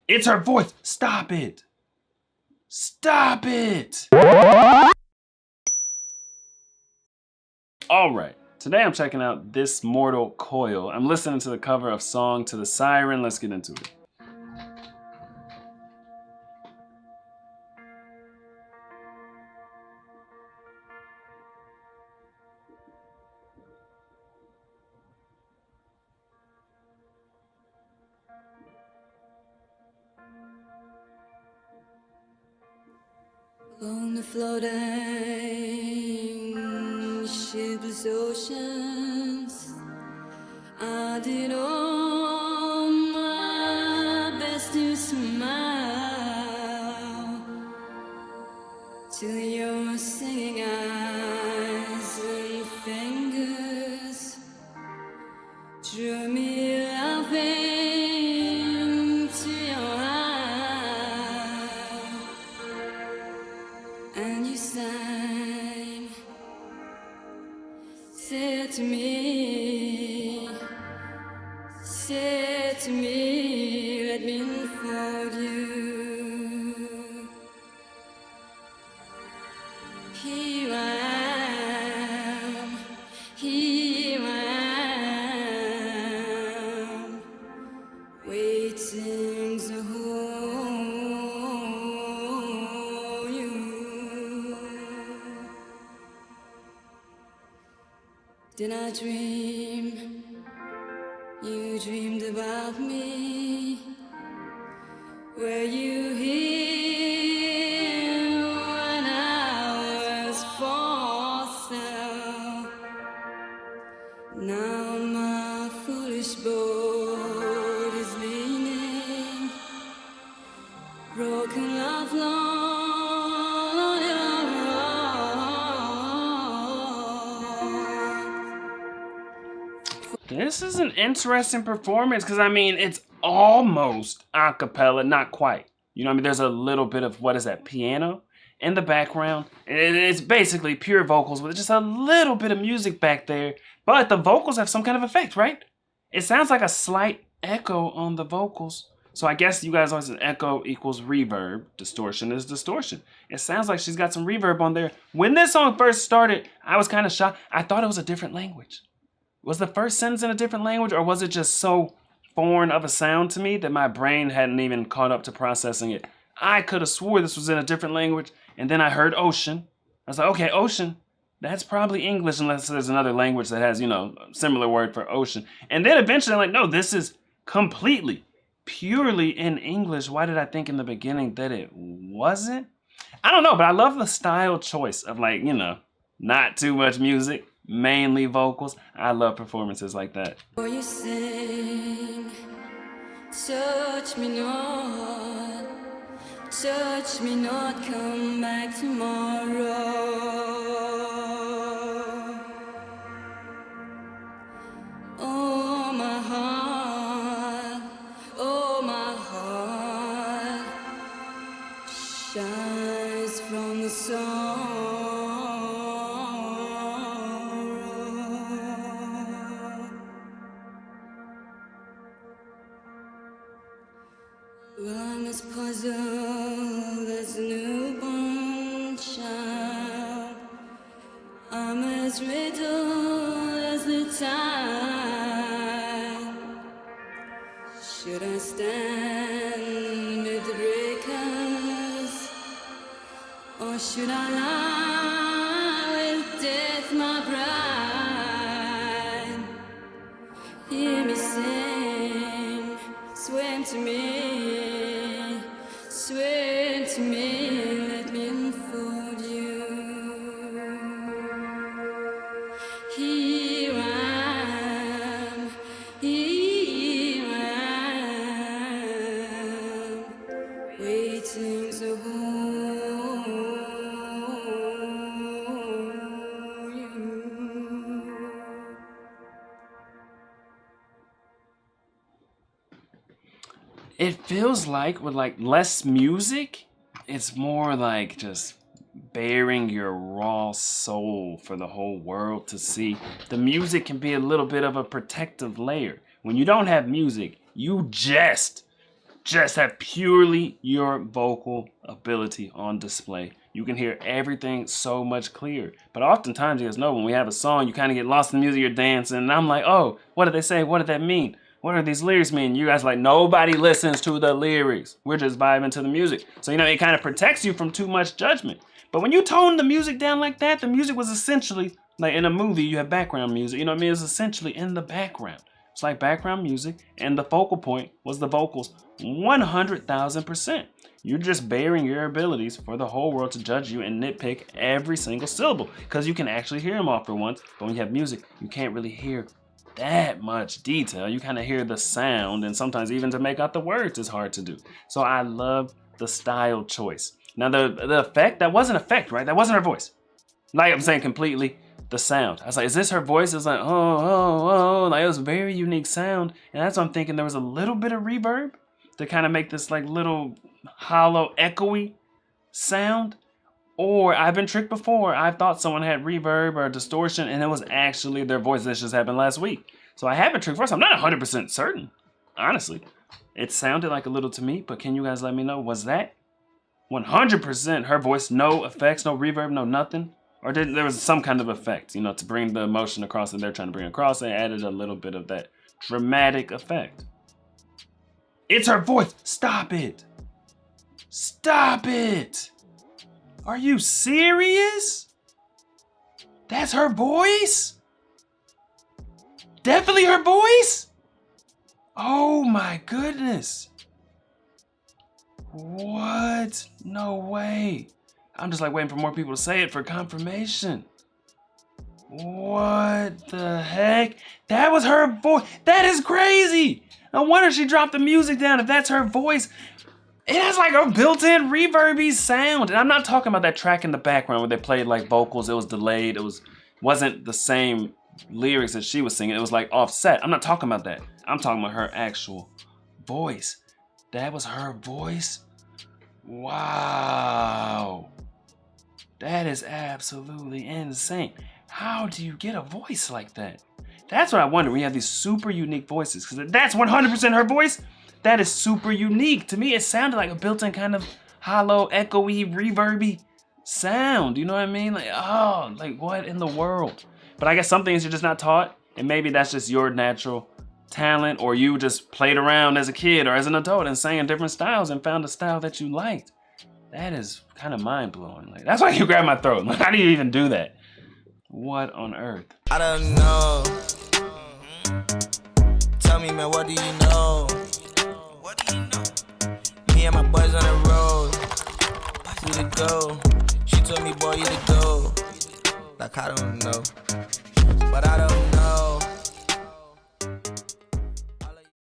It's her voice. Stop it. Stop it. All right. Today I'm checking out This Mortal Coil. I'm listening to the cover of Song to the Siren. Let's get into it. On the floating shipless oceans, I did all my best to smile till your singing eyes and fingers drew me laughing to your eyes. And you sang, said to me, let me unfold you. Here I am, waiting to hold you. Did I dream? You dreamed about me. Were you here when I was for sale? Now my foolish boat is leaning, broken love long on your rock. This is an interesting performance because, I mean, it's almost a cappella, not quite. You know what I mean? There's a little bit of, what is that, piano in the background. It's basically pure vocals with just a little bit of music back there. But the vocals have some kind of effect, right? It sounds like a slight echo on the vocals. So I guess you guys always say echo equals reverb. Distortion is distortion. It sounds like she's got some reverb on there. When this song first started, I was kind of shocked. I thought it was a different language. Was the first sentence in a different language, or was it just so foreign of a sound to me that my brain hadn't even caught up to processing it? I could have swore this was in a different language, and then I heard ocean. I was like, okay, ocean, that's probably English unless there's another language that has, you know, a similar word for ocean. And then eventually I'm like, no, this is completely, purely in English. Why did I think in the beginning that it wasn't? I don't know, but I love the style choice of, like, you know, not too much music, mainly vocals. I love performances like that. Or you sing, touch me not, come back tomorrow. Oh my heart shines from the sun. Well, I'm as puzzled as a newborn child. I'm as riddled as the tide. Should I stand amid the breakers, or should I lie with death, my bride? Hear me sing, swim to me, let me unfold you. Here I am, waiting to hold you. It feels like with like less music, it's more like just bearing your raw soul for the whole world to see. The music can be a little bit of a protective layer. When you don't have music, you just just have purely your vocal ability on display. You can hear everything so much clearer. But oftentimes, you guys know, when we have a song, you kind of get lost in the music, you're dancing, and I'm like, oh, what did they say? What did that mean? What do these lyrics mean? You guys are like, nobody listens to the lyrics. We're just vibing to the music. So, you know, it kind of protects you from too much judgment. But when you tone the music down like that, the music was essentially, like in a movie, you have background music. You know what I mean? It's essentially in the background. It's like background music, and the focal point was the vocals 100,000%. You're just bearing your abilities for the whole world to judge you and nitpick every single syllable, because you can actually hear them all for once. But when you have music, you can't really hear that much detail. You kind of hear the sound, and sometimes even to make out the words is hard to do. So I love the style choice. Now the effect, that wasn't effect, right? That wasn't her voice. Like I'm saying, completely the sound. I was like, is this her voice? It's like, oh. Like, it was a very unique sound. And that's what I'm thinking. There was a little bit of reverb to kind of make this like little hollow, echoey sound. Or I've been tricked before. I thought someone had reverb or distortion, and it was actually their voice. This just happened last week. So I have been tricked first. I'm not 100% certain, honestly. It sounded like a little to me, but can you guys let me know, was that 100% her voice? No effects, no reverb, no nothing? Or there was some kind of effect, you know, to bring the emotion across that they're trying to bring across. They added a little bit of that dramatic effect. It's her voice. Stop it. Stop it. Are you serious? That's her voice? Definitely her voice? Oh my goodness. What? No way. I'm just like waiting for more people to say it for confirmation. What the heck? That was her voice. That is crazy. No wonder she dropped the music down if that's her voice. It has like a built-in reverby sound. And I'm not talking about that track in the background where they played like vocals. It was delayed. Wasn't the same lyrics that she was singing. It was like offset. I'm not talking about that. I'm talking about her actual voice. That was her voice? Wow. That is absolutely insane. How do you get a voice like that? That's what I wonder. We have these super unique voices, because that's 100% her voice. That is super unique. To me, it sounded like a built-in kind of hollow, echoey, reverby sound. You know what I mean? Like, oh, like what in the world? But I guess some things you're just not taught, and maybe that's just your natural talent, or you just played around as a kid or as an adult and sang in different styles and found a style that you liked. That is kind of mind-blowing. Like, that's why you grab my throat. Like, how do you even do that? What on earth? I don't know. Tell me, man, what do you know? What do you know? Me and my boys on the road. You to go. She told me, boy, you to go. Like, I don't know.